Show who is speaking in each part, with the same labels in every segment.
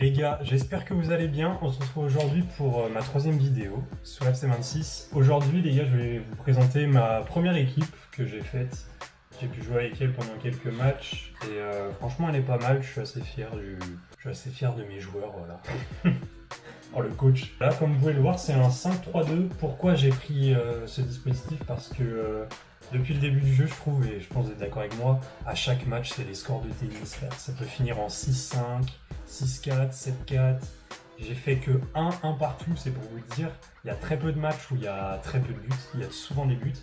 Speaker 1: Les gars, j'espère que vous allez bien. On se retrouve aujourd'hui pour ma troisième vidéo sur FC26. Aujourd'hui, les gars, je vais vous présenter ma première équipe que j'ai faite. J'ai pu jouer avec elle pendant quelques matchs et franchement, elle est pas mal. Je suis assez fier de mes joueurs, voilà. Oh, le coach. Là, comme vous pouvez le voir, c'est un 5-3-2. Pourquoi j'ai pris ce dispositif? Parce que depuis le début du jeu, je trouve, et je pense que vous êtes d'accord avec moi, à chaque match, c'est les scores de tennis. Là. Ça peut finir en 6-5, 6-4, 7-4. J'ai fait que 1 partout, c'est pour vous le dire. Il y a très peu de matchs où il y a très peu de buts. Il y a souvent des buts.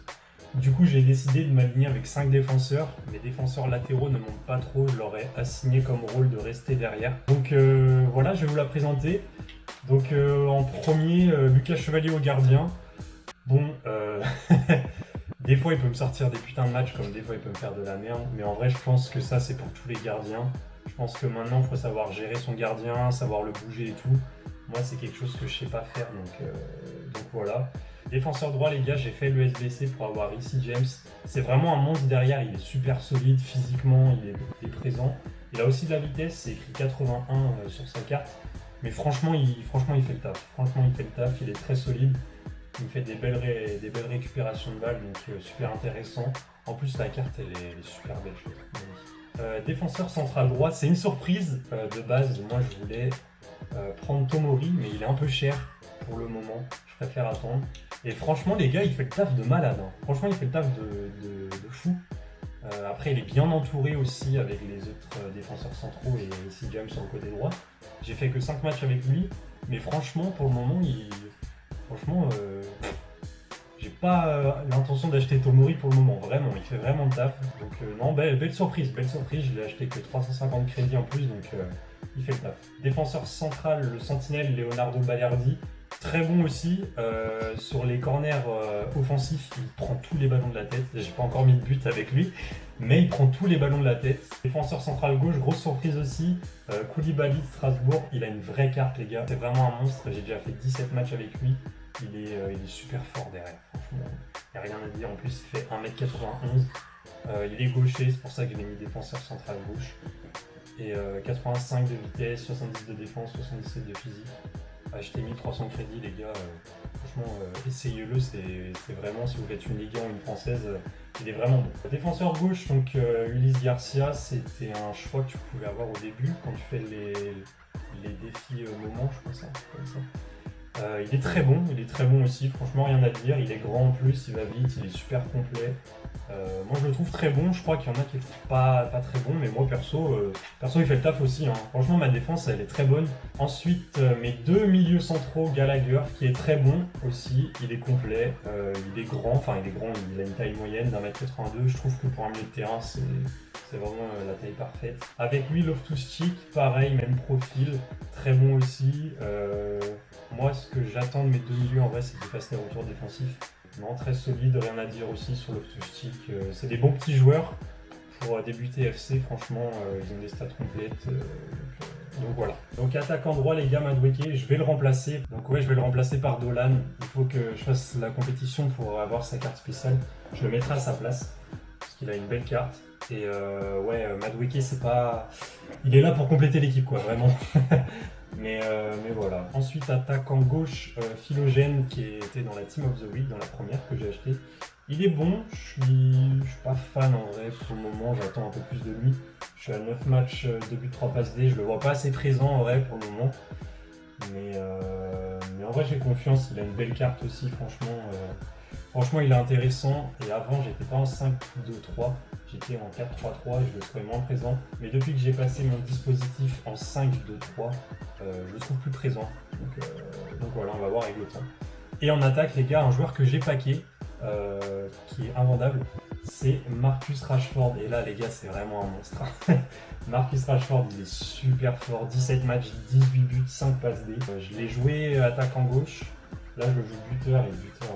Speaker 1: Du coup, j'ai décidé de m'aligner avec 5 défenseurs. Mes défenseurs latéraux ne montent pas trop. Je leur ai assigné comme rôle de rester derrière. Donc voilà, je vais vous la présenter. Donc en premier, Lucas Chevalier au gardien. Bon, des fois il peut me sortir des putains de matchs, comme des fois il peut me faire de la merde. Mais en vrai, je pense que ça, c'est pour tous les gardiens. Je pense que maintenant, il faut savoir gérer son gardien, savoir le bouger et tout. Moi, c'est quelque chose que je sais pas faire, donc voilà. Défenseur droit, les gars, j'ai fait le SBC pour avoir Reece James. C'est vraiment un monstre derrière, il est super solide physiquement, il est présent. Il a aussi de la vitesse, c'est écrit 81 sur sa carte. Mais franchement, il fait le taf. Franchement, il fait le taf, il est très solide. Il me fait des belles récupérations de balles, donc super intéressant. En plus, la carte, elle est super belle, je trouve. Défenseur central droit, c'est une surprise de base. Moi, je voulais prendre Tomori, mais il est un peu cher pour le moment. Je préfère attendre. Et franchement, les gars, il fait le taf de malade. Hein. Franchement, il fait le taf de fou. Après, il est bien entouré aussi avec les autres défenseurs centraux et Reece James sur le côté droit. J'ai fait que 5 matchs avec lui, mais franchement, pour le moment, j'ai pas l'intention d'acheter Tomori pour le moment. Vraiment, il fait vraiment le taf. Donc non, belle surprise. Je l'ai acheté que 350 crédits en plus, donc il fait le taf. Défenseur central, le sentinelle Leonardo Balerdi. Très bon aussi, sur les corners offensifs, il prend tous les ballons de la tête. J'ai pas encore mis de but avec lui, mais il prend tous les ballons de la tête. Défenseur central gauche, grosse surprise aussi, Koulibaly de Strasbourg, il a une vraie carte les gars, c'est vraiment un monstre, j'ai déjà fait 17 matchs avec lui, il est super fort derrière, franchement, il n'y a rien à dire, en plus il fait 1m91, il est gaucher, c'est pour ça que je l'ai mis défenseur central gauche, et 85 de vitesse, 70 de défense, 77 de physique. Je t'ai mis 300 crédits les gars, franchement essayez-le, c'est vraiment, si vous faites une Ligue 1 ou une française, il est vraiment bon. Défenseur gauche, donc Ulysse Garcia, c'était un choix que tu pouvais avoir au début quand tu fais les défis moments, je crois ça, comme ça. Il est très bon aussi, franchement rien à dire, il est grand en plus, il va vite, il est super complet. Moi je le trouve très bon, je crois qu'il y en a qui le trouvent pas très bon, mais moi perso il fait le taf aussi, hein. Franchement ma défense elle est très bonne. Ensuite mes deux milieux centraux, Gallagher qui est très bon aussi, il est complet, il est grand, il a une taille moyenne d'1m82, je trouve que pour un milieu de terrain c'est vraiment la taille parfaite. Avec lui Loftus-Cheek, pareil, même profil, très bon aussi. Moi ce que j'attends de mes deux milieux en vrai c'est qu'ils fassent les retours défensifs. Non, très solide, rien à dire aussi sur Loftus-Cheek. C'est des bons petits joueurs pour débuter FC, franchement, ils ont des stats complètes. Donc voilà. Donc attaquant droit, les gars, Madueke, je vais le remplacer. Donc ouais, je vais le remplacer par Dolan. Il faut que je fasse la compétition pour avoir sa carte spéciale. Je le mettrai à sa place, parce qu'il a une belle carte. Et Madueke, c'est pas... Il est là pour compléter l'équipe, quoi, vraiment. Mais voilà. Ensuite, attaquant gauche, Philogène qui était dans la Team of the Week, dans la première que j'ai acheté. Il est bon, je suis pas fan en vrai pour le moment, j'attends un peu plus de lui. Je suis à 9 matchs, 2 buts, 3 passes D, je le vois pas assez présent en vrai pour le moment. Mais en vrai j'ai confiance, il a une belle carte aussi, franchement il est intéressant. Et avant j'étais pas en 5-2-3, j'étais en 4-3-3, je le trouvais moins présent. Mais depuis que j'ai passé mon dispositif en 5-2-3, je le trouve plus présent. Donc voilà, on va voir avec le temps. Et en attaque les gars, un joueur que j'ai packé, qui est invendable, c'est Marcus Rashford. Et là les gars, c'est vraiment un monstre. Marcus Rashford, il est super fort, 17 matchs, 18 buts, 5 passes D. Je l'ai joué attaquant gauche, là je joue buteur et buteur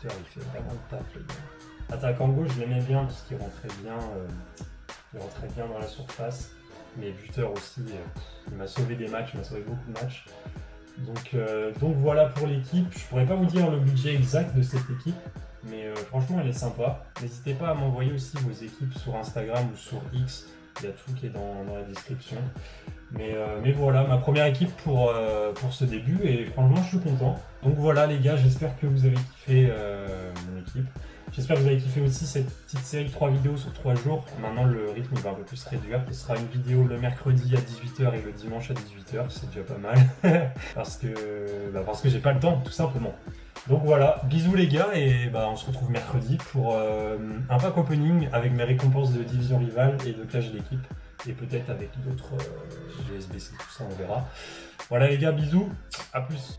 Speaker 1: il fait vraiment le taf les gars. Attaquant gauche, je l'aimais bien parce qu'il rentrait bien dans la surface. Mais buteur aussi, il m'a sauvé des matchs, il m'a sauvé beaucoup de matchs. Donc voilà pour l'équipe. Je pourrais pas vous dire le budget exact de cette équipe, mais franchement elle est sympa. N'hésitez pas à m'envoyer aussi vos équipes sur Instagram ou sur X, il y a tout qui est dans la description. Mais voilà, ma première équipe pour ce début, et franchement je suis content. Donc voilà les gars, j'espère que vous avez kiffé mon équipe. J'espère que vous avez kiffé aussi cette petite série de 3 vidéos sur 3 jours. Maintenant le rythme il va un peu plus se réduire. Ce sera une vidéo le mercredi à 18h et le dimanche à 18h, c'est déjà pas mal. parce que j'ai pas le temps, tout simplement. Donc voilà, bisous les gars, et on se retrouve mercredi pour un pack opening avec mes récompenses de division rivale et de clash d'équipe. Et peut-être avec d'autres GSBC, tout ça on verra. Voilà les gars, bisous, à plus.